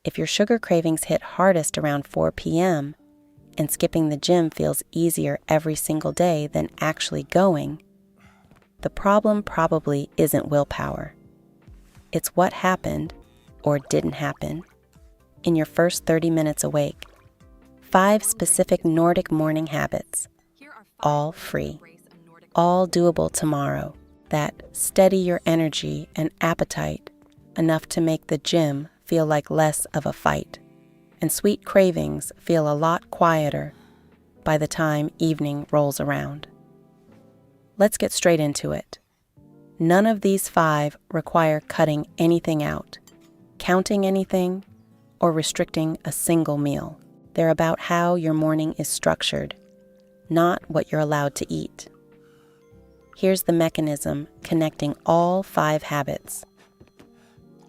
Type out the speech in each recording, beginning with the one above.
If your sugar cravings hit hardest around 4 p.m., and skipping the gym feels easier every single day than actually going, the problem probably isn't willpower. It's what happened, or didn't happen, in your first 30 minutes awake. 5 specific Nordic morning habits, all free, all doable tomorrow, that steady your energy and appetite enough to make the gym feel like less of a fight, and sweet cravings feel a lot quieter by the time evening rolls around. Let's get straight into it. None of these 5 require cutting anything out, counting anything, or restricting a single meal. They're about how your morning is structured, not what you're allowed to eat. Here's the mechanism connecting all 5 habits.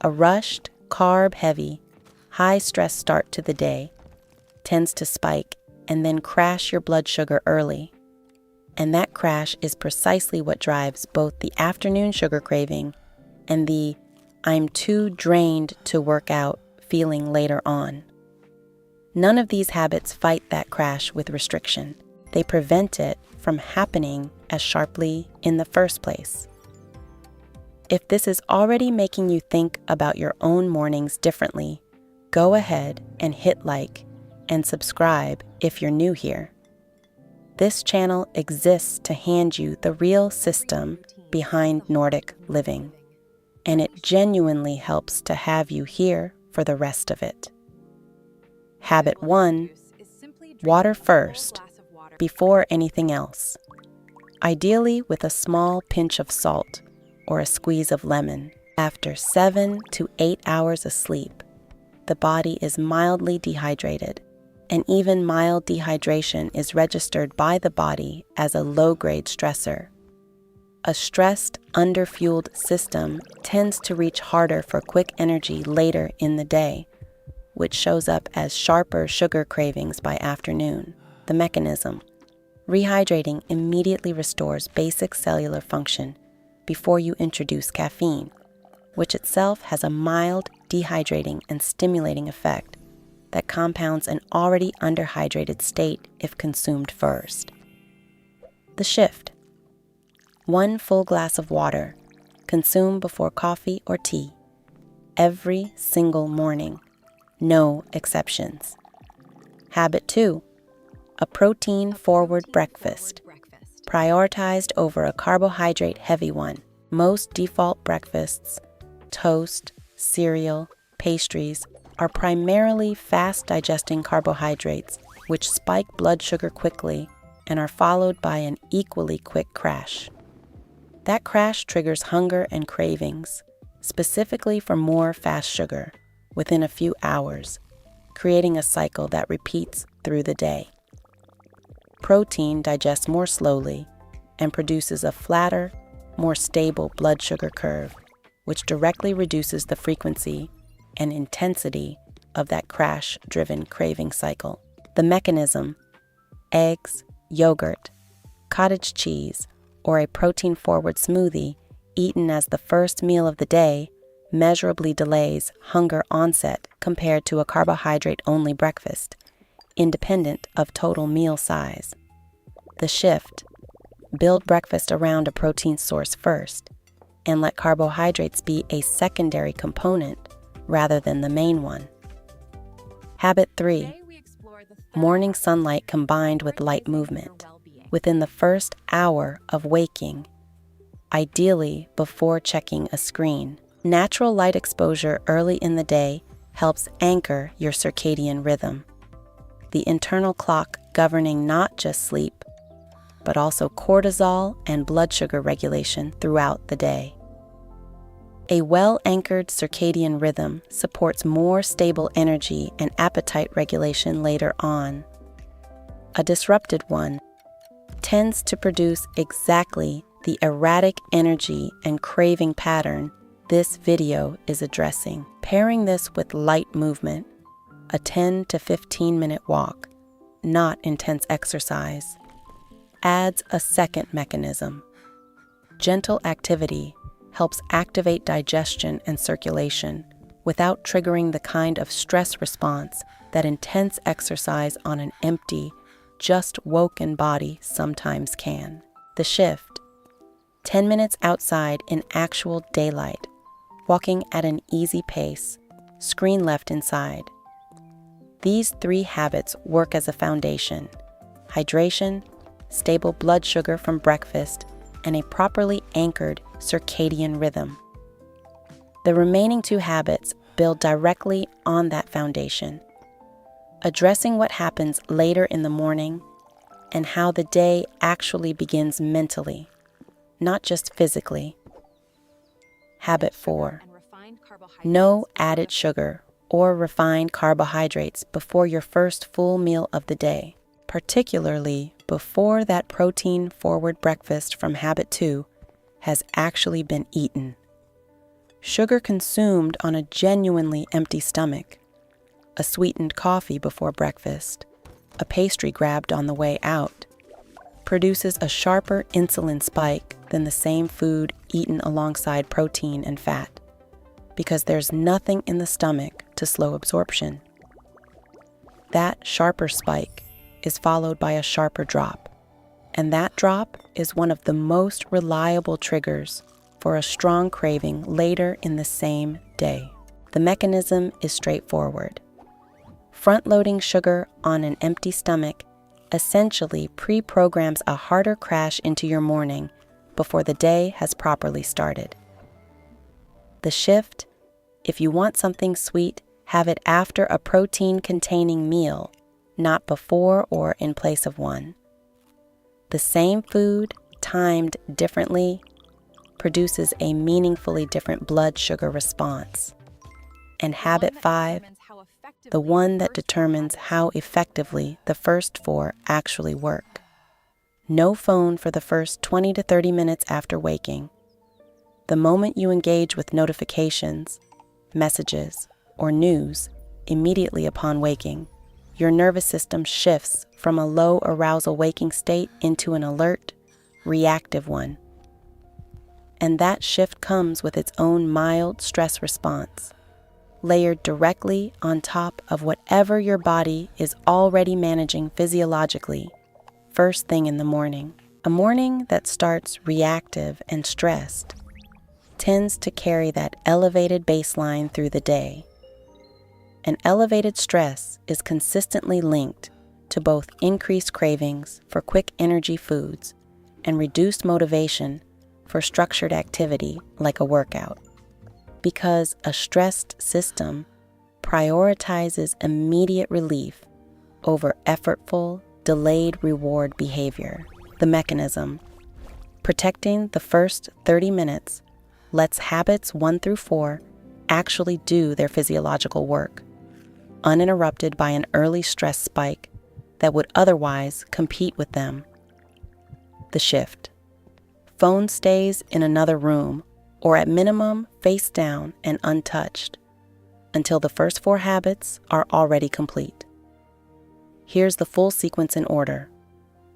A rushed, carb-heavy, high-stress start to the day tends to spike and then crash your blood sugar early. And that crash is precisely what drives both the afternoon sugar craving and the "I'm too drained to work out" feeling later on. None of these habits fight that crash with restriction. They prevent it from happening as sharply in the first place. If this is already making you think about your own mornings differently, go ahead and hit like and subscribe if you're new here. This channel exists to hand you the real system behind Nordic living, and it genuinely helps to have you here for the rest of it. Habit 1, water first, before anything else, ideally with a small pinch of salt or a squeeze of lemon. After 7 to 8 hours of sleep, the body is mildly dehydrated, and even mild dehydration is registered by the body as a low-grade stressor. A stressed, underfueled system tends to reach harder for quick energy later in the day, which shows up as sharper sugar cravings by afternoon. The mechanism: rehydrating immediately restores basic cellular function before you introduce caffeine, which itself has a mild dehydrating and stimulating effect that compounds an already underhydrated state if consumed first. The shift: 1 full glass of water, consumed before coffee or tea, every single morning, no exceptions. Habit 2, a protein-forward breakfast, prioritized over a carbohydrate-heavy one. Most default breakfasts, toast, cereal, pastries, are primarily fast-digesting carbohydrates which spike blood sugar quickly and are followed by an equally quick crash. That crash triggers hunger and cravings, specifically for more fast sugar, within a few hours, creating a cycle that repeats through the day. Protein digests more slowly and produces a flatter, more stable blood sugar curve, which directly reduces the frequency and intensity of that crash-driven craving cycle. The mechanism: eggs, yogurt, cottage cheese, or a protein-forward smoothie eaten as the first meal of the day measurably delays hunger onset compared to a carbohydrate-only breakfast, independent of total meal size. The shift: build breakfast around a protein source first, and let carbohydrates be a secondary component rather than the main one. Habit 3, morning sunlight combined with light movement within the first hour of waking, ideally before checking a screen. Natural light exposure early in the day helps anchor your circadian rhythm, the internal clock governing not just sleep, but also cortisol and blood sugar regulation throughout the day. A well-anchored circadian rhythm supports more stable energy and appetite regulation later on. A disrupted one tends to produce exactly the erratic energy and craving pattern this video is addressing. Pairing this with light movement, a 10 to 15 minute walk, not intense exercise, adds a second mechanism. Gentle activity helps activate digestion and circulation, without triggering the kind of stress response that intense exercise on an empty, just woken body sometimes can. The shift: 10 minutes outside in actual daylight, walking at an easy pace, screen left inside. These 3 habits work as a foundation: hydration, stable blood sugar from breakfast, and a properly anchored circadian rhythm. The remaining 2 habits build directly on that foundation, addressing what happens later in the morning and how the day actually begins mentally, not just physically. Habit 4: no added sugar or refined carbohydrates before your first full meal of the day, particularly before that protein-forward breakfast from habit 2 has actually been eaten. Sugar consumed on a genuinely empty stomach, a sweetened coffee before breakfast, a pastry grabbed on the way out, produces a sharper insulin spike than the same food eaten alongside protein and fat, because there's nothing in the stomach to slow absorption. That sharper spike is followed by a sharper drop, and that drop is one of the most reliable triggers for a strong craving later in the same day. The mechanism is straightforward. Front-loading sugar on an empty stomach essentially pre-programs a harder crash into your morning before the day has properly started. The shift: if you want something sweet, have it after a protein-containing meal, not before or in place of one. The same food, timed differently, produces a meaningfully different blood sugar response. And habit 5, the one that determines how effectively the first 4 actually work: no phone for the first 20 to 30 minutes after waking. The moment you engage with notifications, messages, or news immediately upon waking, your nervous system shifts from a low arousal waking state into an alert, reactive one. And that shift comes with its own mild stress response, layered directly on top of whatever your body is already managing physiologically first thing in the morning. A morning that starts reactive and stressed tends to carry that elevated baseline through the day. And elevated stress is consistently linked to both increased cravings for quick energy foods and reduced motivation for structured activity like a workout, because a stressed system prioritizes immediate relief over effortful, delayed reward behavior. The mechanism: protecting the first 30 minutes lets habits 1 through 4 actually do their physiological work, uninterrupted by an early stress spike that would otherwise compete with them. The shift: phone stays in another room, or at minimum face down and untouched, until the first 4 habits are already complete. Here's the full sequence in order: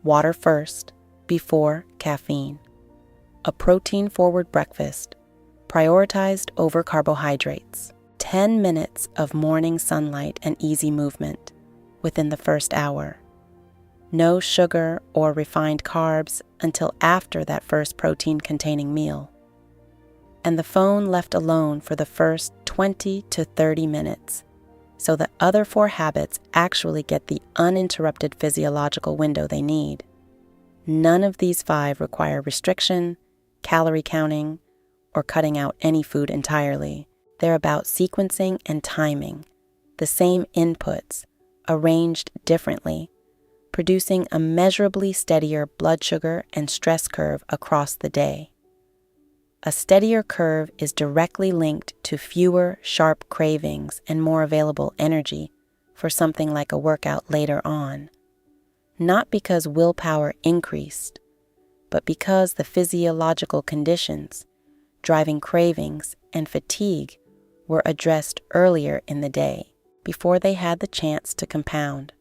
water first, before caffeine; a protein-forward breakfast, prioritized over carbohydrates; 10 minutes of morning sunlight and easy movement within the first hour; no sugar or refined carbs until after that first protein-containing meal; and the phone left alone for the first 20 to 30 minutes, so the other 4 habits actually get the uninterrupted physiological window they need. None of these 5 require restriction, calorie counting, or cutting out any food entirely. They're about sequencing and timing, the same inputs, arranged differently, producing a measurably steadier blood sugar and stress curve across the day. A steadier curve is directly linked to fewer sharp cravings and more available energy for something like a workout later on, not because willpower increased, but because the physiological conditions driving cravings and fatigue were addressed earlier in the day, before they had the chance to compound.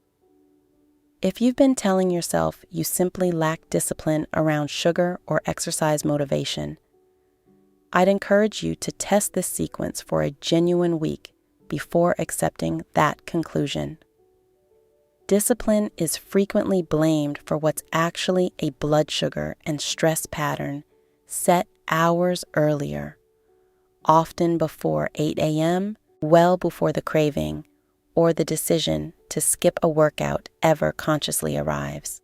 If you've been telling yourself you simply lack discipline around sugar or exercise motivation, I'd encourage you to test this sequence for a genuine week before accepting that conclusion. Discipline is frequently blamed for what's actually a blood sugar and stress pattern set hours earlier, often before 8 a.m., well before the craving or the decision to skip a workout ever consciously arrives.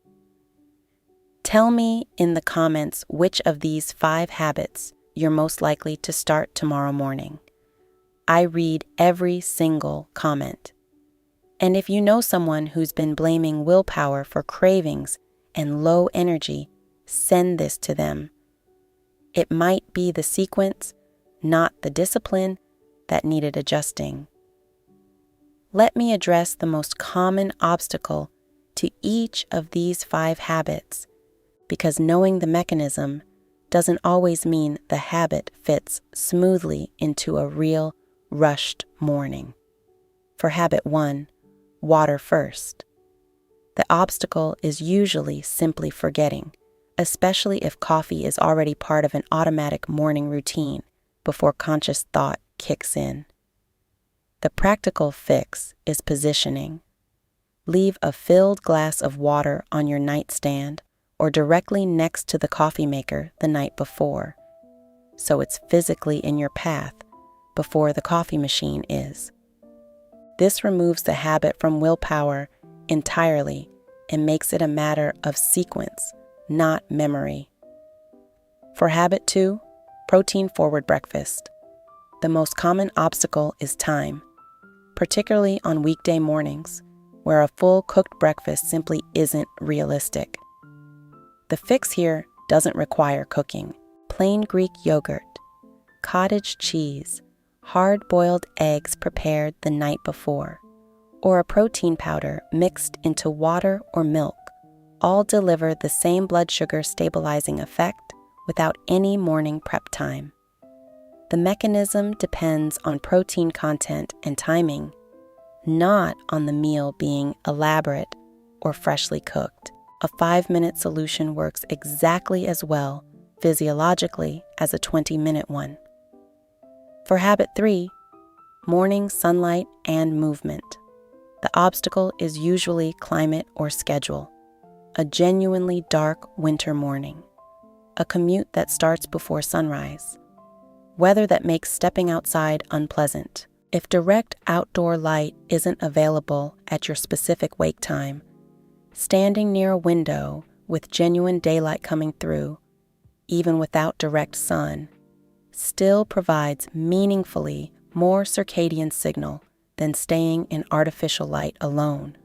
Tell me in the comments which of these 5 habits you're most likely to start tomorrow morning. I read every single comment. And if you know someone who's been blaming willpower for cravings and low energy, send this to them. It might be the sequence, not the discipline, that needed adjusting. Let me address the most common obstacle to each of these 5 habits, because knowing the mechanism doesn't always mean the habit fits smoothly into a real, rushed morning. For habit 1, water first. The obstacle is usually simply forgetting, especially if coffee is already part of an automatic morning routine before conscious thought kicks in. The practical fix is positioning. Leave a filled glass of water on your nightstand or directly next to the coffee maker the night before, so it's physically in your path before the coffee machine is. This removes the habit from willpower entirely and makes it a matter of sequence, not memory. For habit 2, protein-forward breakfast. The most common obstacle is time, particularly on weekday mornings, where a full cooked breakfast simply isn't realistic. The fix here doesn't require cooking. Plain Greek yogurt, cottage cheese, hard-boiled eggs prepared the night before, or a protein powder mixed into water or milk all deliver the same blood sugar stabilizing effect without any morning prep time. The mechanism depends on protein content and timing, not on the meal being elaborate or freshly cooked. A 5-minute solution works exactly as well physiologically as a 20-minute one. For habit 3, morning sunlight and movement. The obstacle is usually climate or schedule. A genuinely dark winter morning. A commute that starts before sunrise. Weather that makes stepping outside unpleasant. If direct outdoor light isn't available at your specific wake time, standing near a window with genuine daylight coming through, even without direct sun, still provides meaningfully more circadian signal than staying in artificial light alone.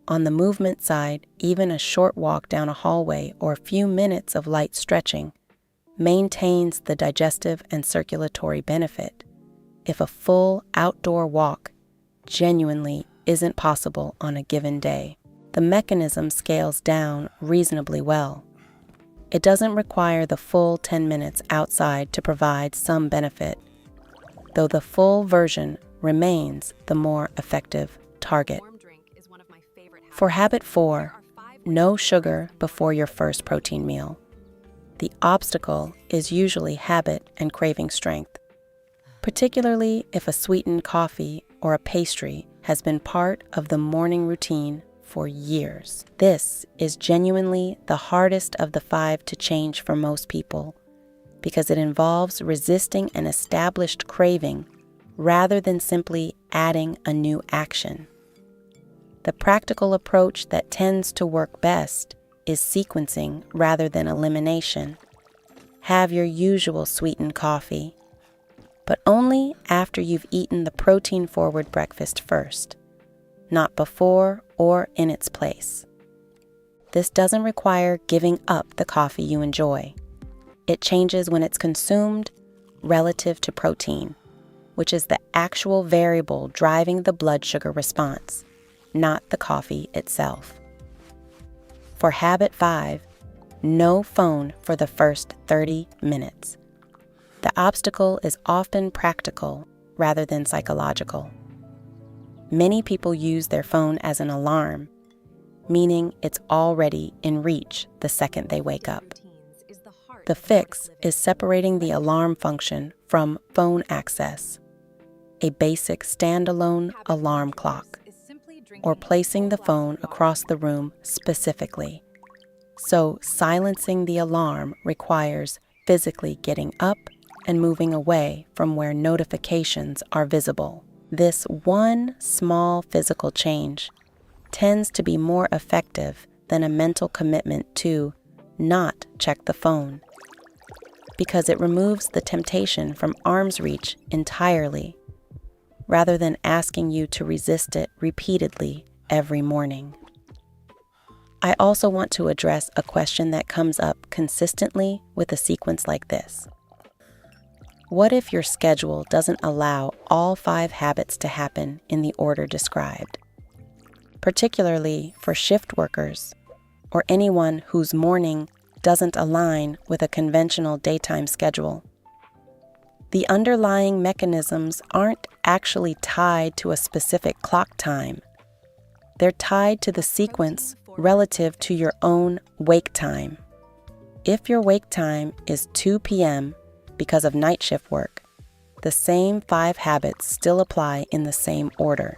On the movement side, even a short walk down a hallway or a few minutes of light stretching maintains the digestive and circulatory benefit if a full outdoor walk genuinely isn't possible on a given day. The mechanism scales down reasonably well. It doesn't require the full 10 minutes outside to provide some benefit, though the full version remains the more effective target. For habit 4, no sugar before your first protein meal. The obstacle is usually habit and craving strength, particularly if a sweetened coffee or a pastry has been part of the morning routine for years. This is genuinely the hardest of the 5 to change for most people because it involves resisting an established craving rather than simply adding a new action. The practical approach that tends to work best is sequencing rather than elimination. Have your usual sweetened coffee, but only after you've eaten the protein-forward breakfast first, not before or in its place. This doesn't require giving up the coffee you enjoy. It changes when it's consumed relative to protein, which is the actual variable driving the blood sugar response, not the coffee itself. For habit 5, no phone for the first 30 minutes. The obstacle is often practical rather than psychological. Many people use their phone as an alarm, meaning it's already in reach the second they wake up. The fix is separating the alarm function from phone access, a basic standalone alarm clock, or placing the phone across the room specifically. So silencing the alarm requires physically getting up and moving away from where notifications are visible. This one small physical change tends to be more effective than a mental commitment to not check the phone, because it removes the temptation from arm's reach entirely, rather than asking you to resist it repeatedly every morning. I also want to address a question that comes up consistently with a sequence like this. What if your schedule doesn't allow all 5 habits to happen in the order described? Particularly for shift workers or anyone whose morning doesn't align with a conventional daytime schedule. The underlying mechanisms aren't actually tied to a specific clock time. They're tied to the sequence relative to your own wake time. If your wake time is 2 p.m. because of night shift work, the same 5 habits still apply in the same order,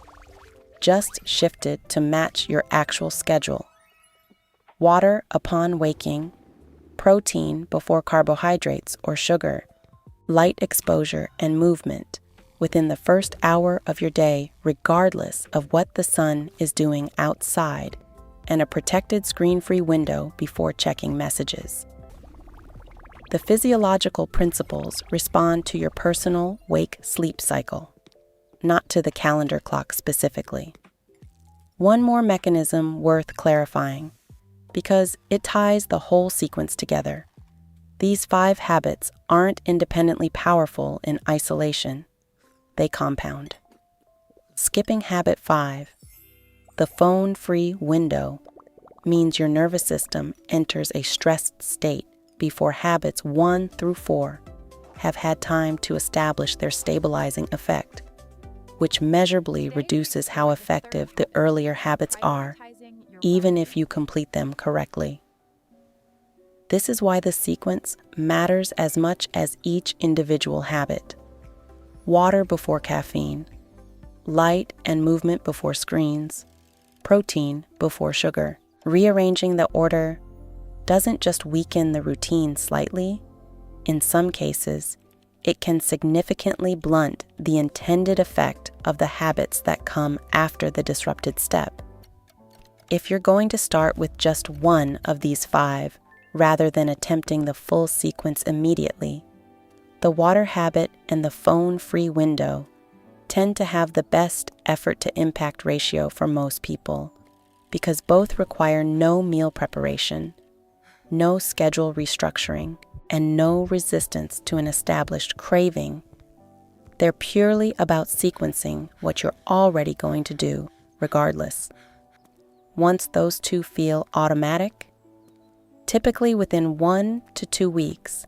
just shifted to match your actual schedule. Water upon waking, protein before carbohydrates or sugar, light exposure and movement within the first hour of your day, regardless of what the sun is doing outside, and a protected screen-free window before checking messages. The physiological principles respond to your personal wake-sleep cycle, not to the calendar clock specifically. One more mechanism worth clarifying, because it ties the whole sequence together. These 5 habits aren't independently powerful in isolation. They compound. Skipping habit 5, the phone-free window, means your nervous system enters a stressed state before habits 1 through 4 have had time to establish their stabilizing effect, which measurably reduces how effective the earlier habits are, even if you complete them correctly. This is why the sequence matters as much as each individual habit. Water before caffeine, light and movement before screens, protein before sugar. Rearranging the order doesn't just weaken the routine slightly. In some cases, it can significantly blunt the intended effect of the habits that come after the disrupted step. If you're going to start with just one of these 5, rather than attempting the full sequence immediately, the water habit and the phone-free window tend to have the best effort-to-impact ratio for most people, because both require no meal preparation, no schedule restructuring, and no resistance to an established craving. They're purely about sequencing what you're already going to do, regardless. Once those 2 feel automatic, typically within 1 to 2 weeks,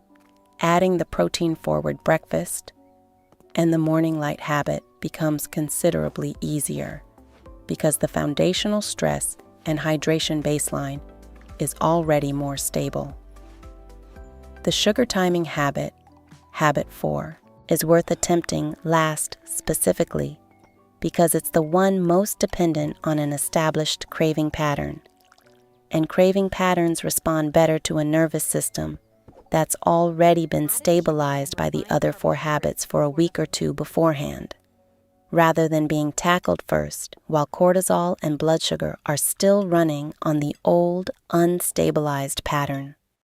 adding the protein-forward breakfast and the morning light habit becomes considerably easier, because the foundational stress and hydration baseline is already more stable. The sugar timing habit, habit 4, is worth attempting last specifically, because it's the one most dependent on an established craving pattern. And craving patterns respond better to a nervous system that's already been stabilized by the other 4 habits for a week or 2 beforehand, rather than being tackled first while cortisol and blood sugar are still running on the old, unstabilized pattern.